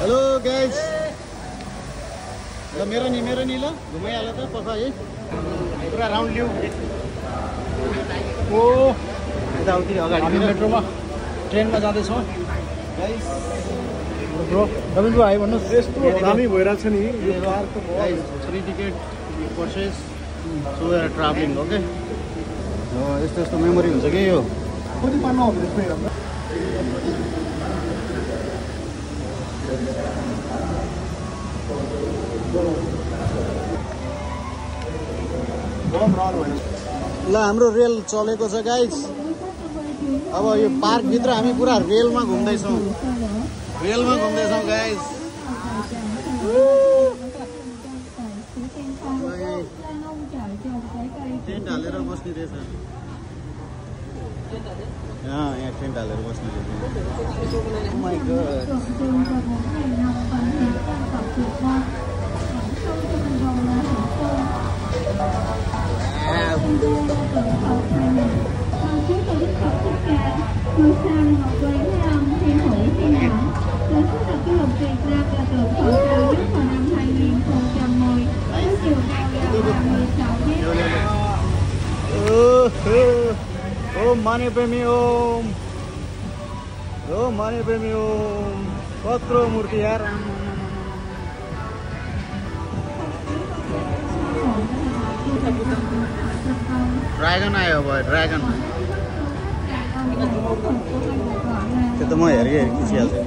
Hello guys ल मेरो नि ल घुमाइहाल त पख है पुरा राउन्ड लिऊ ओ यताउति अगाडि हामी मेट्रोमा ट्रेनमा जाँदैछौँ गाइस ब्रो रविन्द्र भाइ भन्नुहोस् यस्तो दामी भइरहेछ नि यो park guys free ticket purchase so we are travelling okay यस्तो यस्तो मेमोरी हुन्छ कि यो कति पार्न हो त्यसमै ल हाम्रो रेल चलेको छ गाइस अब यो पार्कभित्र हामी पुरा रेलमा घुम्दैछौँ गाइस टेन्ट हालेर बस्ने रहेछ यहाँ टेन्ट हालेर बस्ने रहेछ माइ गॉड ओम माने प्रेमी ओम कत्रो मूर्ति यार ड्रागन आयो अब ड्रागन त्यो त म हेरेँ खिचिहाल्छु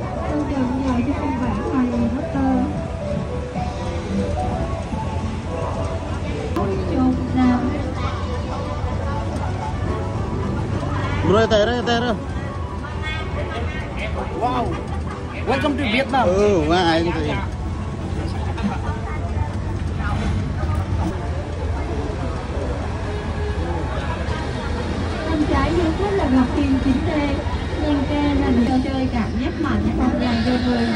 ब्रो यता हेर वाउ वेलकम टु भियतनाम ओ वहाँ आयो नि त trái du khách là ngọc kim 9D, nhưng ca là được chơi cảm giác mạnh không dành cho người.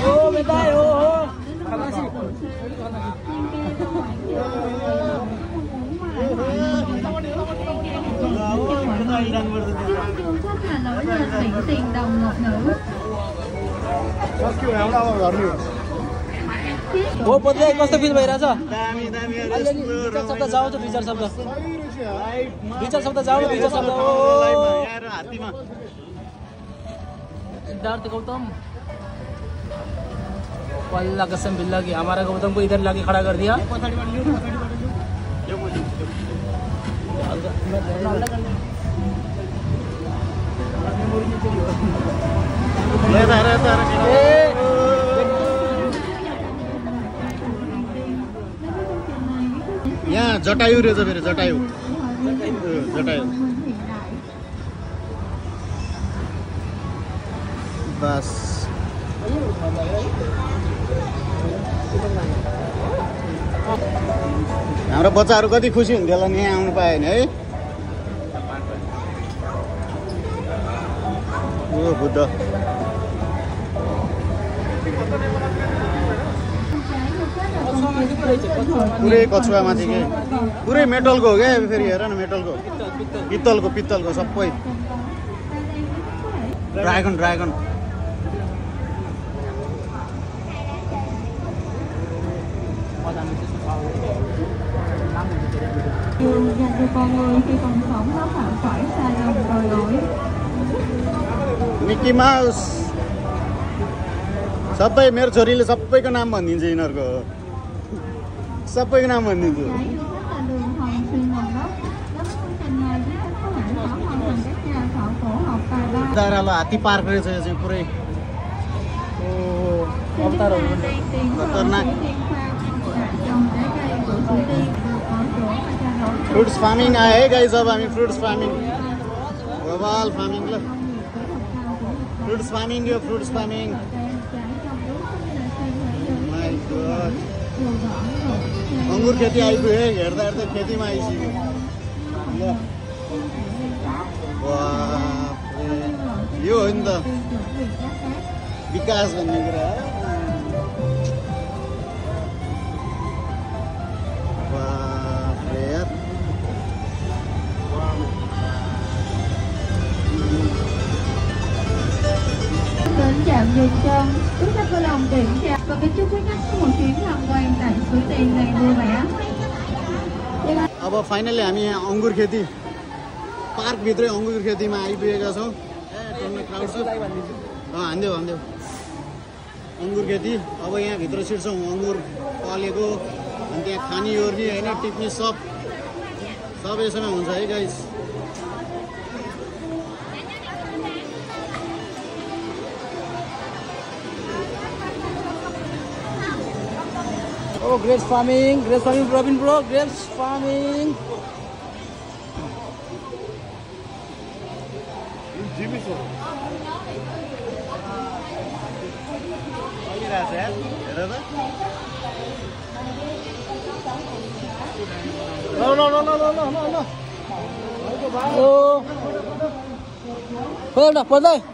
ô bên tay ô Tiền đồng một nữ. हो पत्ले कस्तो फिल भइरहेछ दामी दुई चार शब्द दुई चार शब्द हात्तीमा सिद्धार्थ गौतम अल्लाह कसम बिल्ला की हमारा गौतम को इधर लाके खड़ा कर दिया यहाँ जटायु रहेछ फेरि जटायु बस हाम्रो बच्चाहरू कति खुसी हुन्थ्यो होला नि यहाँ आउनु पायो भने है ओ बुद्ध पुरै कछुवा माथि के पुरै मेटलको हो क्या फेरि हेर न मेटलको पित्तलको सबै dragon Dành cho con người khi còn sống nó phạm phải sai lầm tội lỗi. Mickey mouse सबै मेरो छोरीले सबैको नाम भनिदिन्छ यिनीहरूको सबैको नाम भनिदिन्छु दारालो हात्ती पार्क रहेछ यो चाहिँ पुरै खतरनाक फ्रुट्स फार्मिङ आयो है गाइस अब हामी फ्रुट्स फार्मिङ बबाल फार्मिङ ल फ्रुट्स फार्मिङ माइ गॉड अंगुर खेती आइपुग्यो है हेर्दा खेतीमा आइसक्यो ल वाह यो हो नि त विकास भन्ने कुरा Đến trạm dừng chân, chúng ta vui lòng kiểm tra và kính chúc quý khách có một chuyến tham quan tại suối tiền đầy vui vẻ. अब फाइनली हामी यहाँ अङ्गुर खेती पार्कभित्रै अङ्गुर खेतीमा आइपुगेका छौँ क्राउड छ हान्देऊ अङ्गुर खेती अब यहाँभित्र छिर्छौँ अङ्गुर पलेको अनि त्यहाँ खानी ओर्नी होइन टिप्ने सब यसैमा हुन्छ है guys Oh, grapes farming, Robin bro, grapes farming. जिमी No. Oh. Hold up,